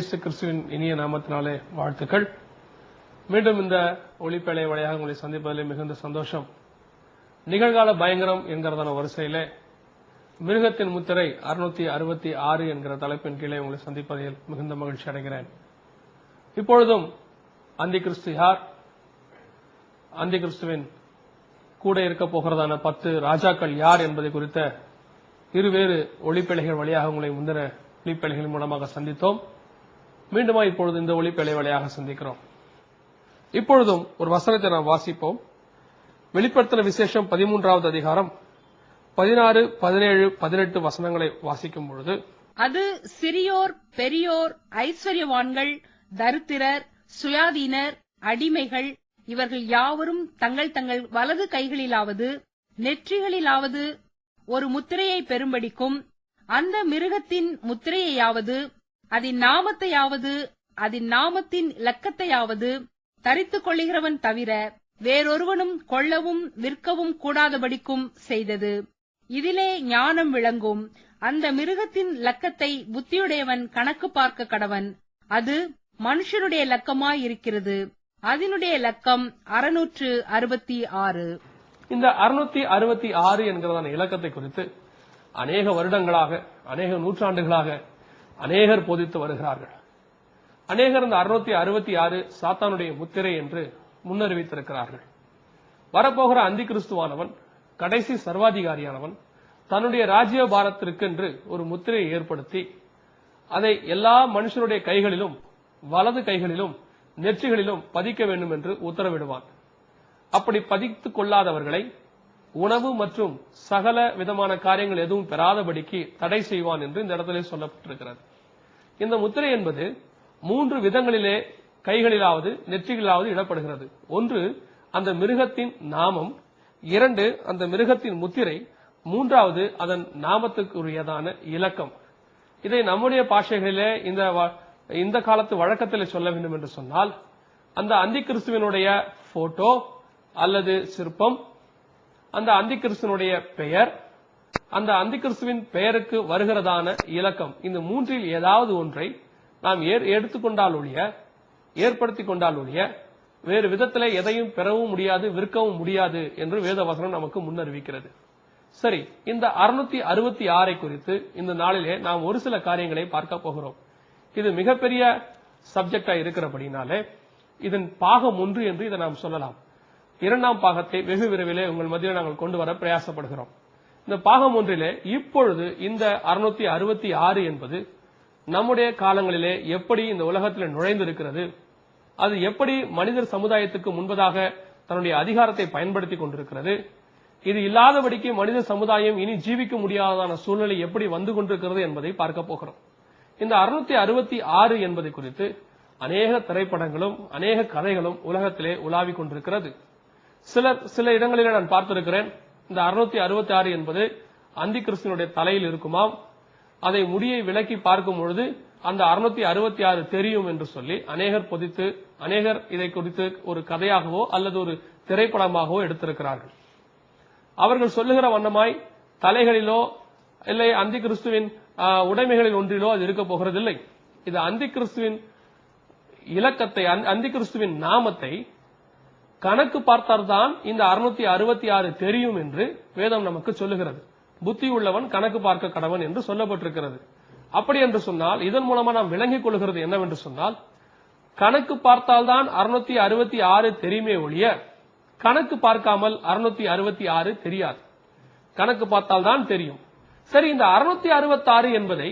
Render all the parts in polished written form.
இயேசு கிறிஸ்துவின் இனிய நாமத்தினாலே வாழ்த்துக்கள். மீண்டும் இந்த ஒளிப்பேழை வழியாக உங்களை சந்திப்பதிலே மிகுந்த சந்தோஷம். நிகழ்கால பயங்கரம் என்கிறதான வரிசையிலே மிருகத்தின் முத்திரை 666 என்கிற தலைப்பின் கீழே உங்களை சந்திப்பதில் மிகுந்த மகிழ்ச்சி அடைகிறேன். இப்பொழுதும் அந்தி கிறிஸ்து யார், அந்தி கிறிஸ்துவின் கூட இருக்க போகிறதான 10 ராஜாக்கள் யார் என்பதை குறித்த இருவேறு ஒளிப்பேழைகள் வழியாக உங்களை முந்தின ஒளிப்பேழைகளின் மூலமாக சந்தித்தோம். மீண்டுமா இப்பொழுது இந்த ஒளிப்பேழை வழியாக சந்திக்கிறோம். இப்பொழுதும் ஒரு வசனத்தை நாம் வாசிப்போம். வெளிப்படுத்தின விசேஷம் 13வது அதிகாரம் 16, 17, 18 வசனங்களை வாசிக்கும் பொழுது, அது சிறியோர், பெரியோர், ஐஸ்வர்யவான்கள், தரித்திரர், சுயாதீனர், அடிமைகள் இவர்கள் யாவரும் தங்கள் தங்கள் வலது கைகளிலாவது நெற்றிகளிலாவது ஒரு முத்திரையை பெறும்படிக்கும் அந்த மிருகத்தின் முத்திரையையாவது அதன் நாமத்தையாவது அதன் நாமத்தின் இலக்கத்தையாவது தரித்துக் கொள்ளுகிறவன் தவிர வேறொருவனும் கொள்ளவும் விற்கவும் கூடாதபடிக்கும் செய்தது. இதிலே ஞானம் விளங்கும். அந்த மிருகத்தின் இலக்கத்தை புத்தியுடையவன் கணக்கு பார்க்க கடவன். அது மனுஷருடைய இலக்கமாயிருக்கிறது. அதனுடைய இலக்கம் 666. இந்த 666 என்கிறதான இலக்கத்தை குறித்து அநேக வருடங்களாக, அநேக நூற்றாண்டுகளாக அநேகர் போதித்து வருகிறார்கள். அநேகர் இந்த 666 சாத்தானுடைய முத்திரை என்று முன்னறிவித்திருக்கிறார்கள். வரப்போகிற அந்தி கிறிஸ்துவானவன், கடைசி சர்வாதிகாரியானவன், தன்னுடைய ராஜ்ய பாரத்திற்கென்று ஒரு முத்திரையை ஏற்படுத்தி அதை எல்லா மனுஷருடைய கைகளிலும், வலது கைகளிலும், நெற்றிகளிலும் பதிக்க வேண்டும் என்று உத்தரவிடுவான். அப்படி பதித்துக் கொள்ளாதவர்களை உணவு மற்றும் சகல விதமான காரியங்கள் எதுவும் பெறாதபடிக்கு தடை செய்வான் என்று இந்த இடத்திலே சொல்லப்பட்டிருக்கிறது. இந்த முத்திரை என்பது 3 விதங்களிலே கைகளிலாவது நெற்றிகளிலாவது இடப்படுகிறது. ஒன்று, அந்த மிருகத்தின் நாமம்; 2, அந்த மிருகத்தின் முத்திரை; 3வது, அதன் நாமத்துக்குரியதான இலக்கம். இதை நம்முடைய பாஷைகளிலே இந்த காலத்து வழக்கத்திலே சொல்ல வேண்டும் என்று சொன்னால், அந்த அந்தி கிறிஸ்துவனுடைய போட்டோ அல்லது சிற்பம், அந்த அந்தி கிறிஸ்துவனுடைய பெயர், அந்த அந்தி கிறிஸ்துவின் பெயருக்கு வருகிறதான இலக்கம், இந்த 3இல் ஏதாவது ஒன்றை நாம் எடுத்துக்கொண்டால் ஒழிய, ஏற்படுத்திக் கொண்டால் ஒழிய வேறு விதத்திலே எதையும் பெறவும் முடியாது, விற்கவும் முடியாது என்று வேதவசனம் நமக்கு முன்னறிவிக்கிறது. சரி, இந்த 666 குறித்து இந்த நாளிலே நாம் ஒரு சில காரியங்களை பார்க்க போகிறோம். இது மிகப்பெரிய சப்ஜெக்டா இருக்கிறபடினாலே இதன் பாகம் 1 என்று இதை நாம் சொல்லலாம். 2ஆம் பாகத்தை வெகு விரைவிலே உங்கள் மத்தியில் நாங்கள் கொண்டு வர பிரயாசப்படுகிறோம். இந்த பாகம் 1 இப்பொழுது இந்த 666 என்பது நம்முடைய காலங்களிலே எப்படி இந்த உலகத்தில் நுழைந்திருக்கிறது, அது எப்படி மனிதர் சமுதாயத்துக்கு முன்பதாக தன்னுடைய அதிகாரத்தை பயன்படுத்திக் கொண்டிருக்கிறது, இது இல்லாதபடிக்கு மனித சமுதாயம் இனி ஜீவிக்க முடியாததான சூழ்நிலை எப்படி வந்து கொண்டிருக்கிறது என்பதை பார்க்க போகிறோம். இந்த 666 என்பதை குறித்து அநேக திரைப்படங்களும் அநேக கதைகளும் உலகத்திலே உலாவிக் கொண்டிருக்கிறது. சில இடங்களிலே நான் பார்த்திருக்கிறேன், இந்த 666 என்பது அந்தி கிறிஸ்துவனுடைய தலையில் இருக்குமாம். அதை முடியை விலக்கி பார்க்கும் பொழுது அந்த 666 தெரியும் என்று சொல்லி அநேகர் இதை குறித்து ஒரு கதையாகவோ அல்லது ஒரு திரைப்படமாகவோ எடுத்திருக்கிறார்கள். அவர்கள் சொல்லுகிற வண்ணமாய் தலைகளிலோ இல்லை அந்தி கிறிஸ்துவின் உடைமைகளில் ஒன்றிலோ அது இருக்க போகிறதில்லை. இது அந்தி கிறிஸ்துவின் இலக்கத்தை, அந்தி கிறிஸ்துவின் நாமத்தை கணக்கு பார்த்தால்தான் இந்த 666 தெரியும் என்று வேதம் நமக்கு சொல்லுகிறது. புத்தி உள்ளவன் கணக்கு பார்க்க கடவன் என்று சொல்லப்பட்டிருக்கிறது. அப்படி என்று சொன்னால் இதன் மூலமா நாம் விளங்கிக் கொள்கிறது என்னவென்று சொன்னால், கணக்கு பார்த்தால்தான் 666 தெரியுமே ஒழிய கணக்கு பார்க்காமல் 666 தெரியாது. கணக்கு பார்த்தால்தான் தெரியும். சரி, இந்த 666 என்பதை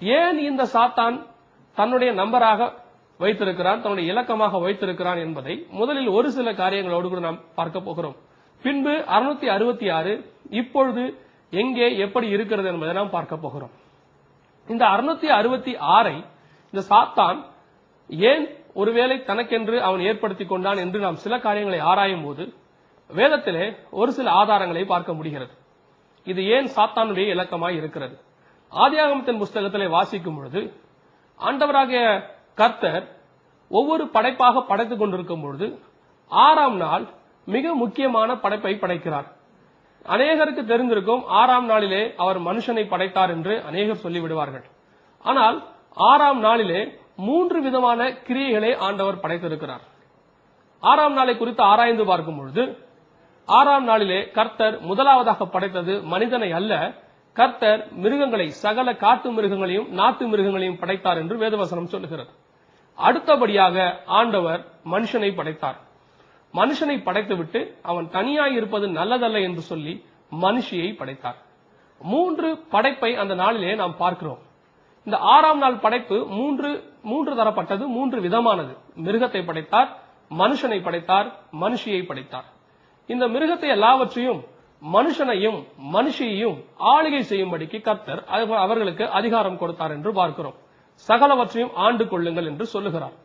ஏன் இந்த சாத்தான் தன்னுடைய நம்பராக வைத்திருக்கிறான், தன்னுடைய இலக்கமாக வைத்திருக்கிறான் என்பதை முதலில் ஒரு சில காரியங்களோடு கூட நாம் பார்க்க போகிறோம். பின்பு 666 இப்பொழுது எங்கே எப்படி இருக்கிறது என்பதை நாம் பார்க்க போகிறோம். இந்த 666 இந்த சாத்தான் ஏன் ஒருவேளை தனக்கென்று அவன் ஏற்படுத்திக் கொண்டான் என்று நாம் சில காரியங்களை ஆராயும் போது வேதத்திலே ஒரு சில ஆதாரங்களை பார்க்க முடிகிறது. இது ஏன் சாத்தானுடைய இலக்கமாய் இருக்கிறது. ஆதியாகமத்தின் புஸ்தகத்திலே வாசிக்கும் பொழுது ஆண்டவராகிய கர்த்தர் ஒவ்வொரு படைப்பாக படைத்துக் கொண்டிருக்கும் பொழுது 6ஆம் நாள் மிக முக்கியமான படைப்பை படைக்கிறார். அநேகருக்கு தெரிந்திருக்கும், 6ஆம் நாளிலே அவர் மனுஷனை படைத்தார் என்று அநேகர் சொல்லிவிடுவார்கள். ஆனால் 6ஆம் நாளிலே 3 விதமான கிரியைகளை ஆண்டவர் படைத்திருக்கிறார். 6ஆம் நாளை குறித்து ஆராய்ந்து பார்க்கும் பொழுது 6ஆம் நாளிலே கர்த்தர் முதலாவதாக படைத்தது மனிதனை அல்ல, கர்த்தர் மிருகங்களை, சகல காட்டு மிருகங்களையும் நாட்டு மிருகங்களையும் படைத்தார் என்று வேதவசனம் சொல்லுகிறது. அடுத்தபடியாக ஆண்டவர் மனுஷனை படைத்தார். மனுஷனை படைத்துவிட்டு அவன் தனியாய் இருப்பது நல்லதல்ல என்று சொல்லி மனுஷியை படைத்தார். 3 படைப்பை அந்த நாளிலே நாம் பார்க்கிறோம். இந்த 6ஆம் நாள் படைப்பு மூன்று தரப்பட்டது, 3 விதமானது. மிருகத்தை படைத்தார், மனுஷனை படைத்தார், மனுஷியை படைத்தார். இந்த மிருகத்தை எல்லாவற்றையும் மனுஷனையும் மனுஷியையும் ஆளுகை செய்யும்படிக்கு கர்த்தர் அவர்களுக்கு அதிகாரம் கொடுத்தார் என்று பார்க்கிறோம். சகலவற்றையும் ஆண்டு கொள்ளுங்கள் என்று சொல்லுகிறார்.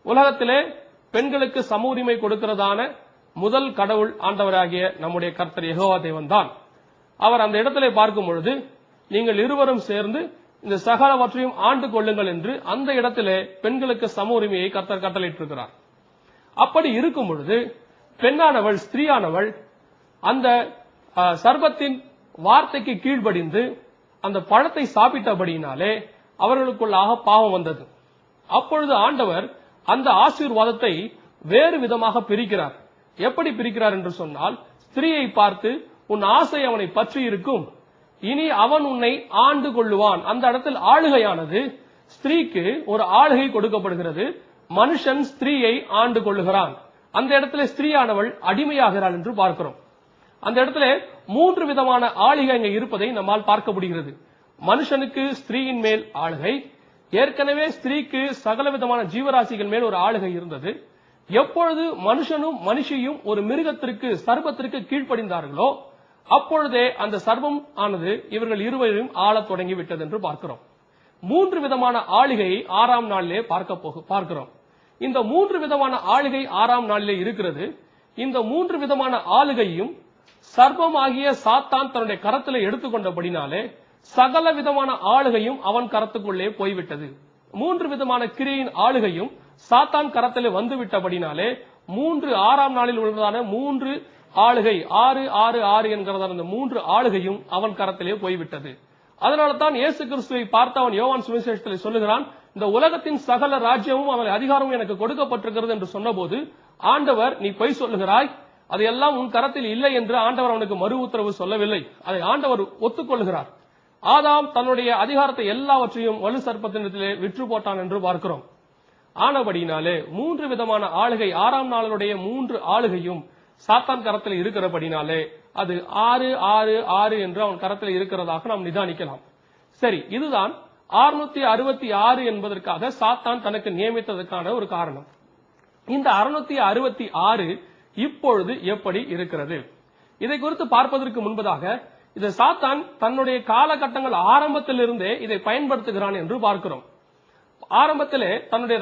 உலகத்திலே பெண்களுக்கு சம உரிமை கொடுக்கிறதான முதல் கடவுள் ஆண்டவராகிய நம்முடைய கர்த்தர் யெகோவா தேவன் தான். அவர் அந்த இடத்திலே பார்க்கும் பொழுது நீங்கள் இருவரும் சேர்ந்து இந்த சகலவற்றையும் ஆண்டு கொள்ளுங்கள் என்று அந்த இடத்திலே பெண்களுக்கு சம உரிமையை கர்த்தர் கட்டளையிட்டிருக்கிறார். அப்படி இருக்கும் பொழுது பெண்ணானவள், ஸ்திரீயானவள் அந்த சர்பத்தின் வார்த்தைக்கு கீழ்ப்படிந்து அந்த பழத்தை சாப்பிட்டபடியினாலே அவர்களுக்குள்ளாக பாவம் வந்தது. அப்பொழுது ஆண்டவர் அந்த ஆசீர்வாதத்தை வேறு விதமாக பிரிக்கிறார். எப்படி பிரிக்கிறார் என்று சொன்னால், ஸ்திரீயை பார்த்து உன் ஆசை அவனை பற்றி இருக்கும், இனி அவன் உன்னை ஆண்டு கொள்ளுவான். அந்த இடத்தில் ஆளுகையானது ஸ்திரீக்கு ஒரு ஆளுகை கொடுக்கப்படுகிறது. மனுஷன் ஸ்திரீயை ஆண்டு கொள்ளுகிறான். அந்த இடத்துல ஸ்திரீயானவள் அடிமையாகிறாள் என்று பார்க்கிறோம். அந்த இடத்துல 3 விதமான ஆளுகை அங்கே இருப்பதை நம்மால் பார்க்க முடிகிறது. மனுஷனுக்கு ஸ்திரீயின் மேல் ஆளுகை, ஏற்கனவே ஸ்திரீக்கு சகல விதமான ஜீவராசிகள் மேல் ஒரு ஆளுகை இருந்தது. எப்பொழுது மனுஷனும் மனுஷியும் ஒரு மிருகத்திற்கு, சர்பத்திற்கு கீழ்ப்படிந்தார்களோ அப்பொழுதே அந்த சர்பம் ஆனது இவர்கள் இருவரையும் ஆளத் தொடங்கிவிட்டது என்று பார்க்கிறோம். 3 விதமான ஆளுகையை 6ஆம் நாளிலே பார்க்கிறோம். இந்த 3 விதமான ஆளுகை 6ஆம் நாளிலே இருக்கிறது. இந்த 3 விதமான ஆளுகையும் சர்பமாகிய சாத்தான் தன்னுடைய கரத்திலே எடுத்துக்கொண்டபடினாலே சகல விதமான ஆளுகையும் அவன் கரத்துக்குள்ளே போய்விட்டது. 3 விதமான கிரியின் ஆளுகையும் சாத்தான் கரத்திலே வந்துவிட்டபடினாலே 6ஆம் நாளில் உள்ளதான 3 ஆளுகை, 6 6 6 என்கிறதான அந்த 3 ஆளுகையும் அவன் கரத்திலே போய்விட்டது. அதனால தான் இயேசு கிறிஸ்துவை பார்த்து அவன் யோவான் சுவிசேஷத்தில் சொல்லுகிறான், இந்த உலகத்தின் சகல ராஜ்யமும் அவன் அதிகாரமும் எனக்கு கொடுக்கப்பட்டிருக்கிறது என்று சொன்னபோது ஆண்டவர், நீ பொய் சொல்லுகிறாய், அதையெல்லாம் உன் கரத்தில் இல்லை என்று ஆண்டவர் அவனுக்கு மறு உத்தரவு சொல்லவில்லை. அதை ஆண்டவர் ஒத்துக்கொள்கிறார். ஆதாம் தன்னுடைய அதிகாரத்தை எல்லாவற்றையும் வலு சர்ப்பத்தினத்திலே விற்று போட்டான் என்று பார்க்கிறோம். ஆனபடினாலே 3 விதமான ஆளுகை, 6ஆம் நாளுடைய 3 ஆளுகையும் சாத்தான் கரத்தில் இருக்கிறபடினாலே அது 6 6 6 என்று அவன் கரத்தில் இருக்கிறதாக நாம் நிதானிக்கலாம். சரி, இதுதான் 666 என்பதற்காக சாத்தான் தனக்கு நியமித்ததற்கான ஒரு காரணம். இந்த 666 இப்பொழுது எப்படி இருக்கிறது? இதை குறித்து பார்ப்பதற்கு முன்பதாக இந்த சாத்தான் தன்னுடைய காலகட்டங்கள் ஆரம்பத்திலிருந்தே இதை பயன்படுத்துகிறான் என்று பார்க்கிறோம். ஆரம்பத்திலே தன்னுடைய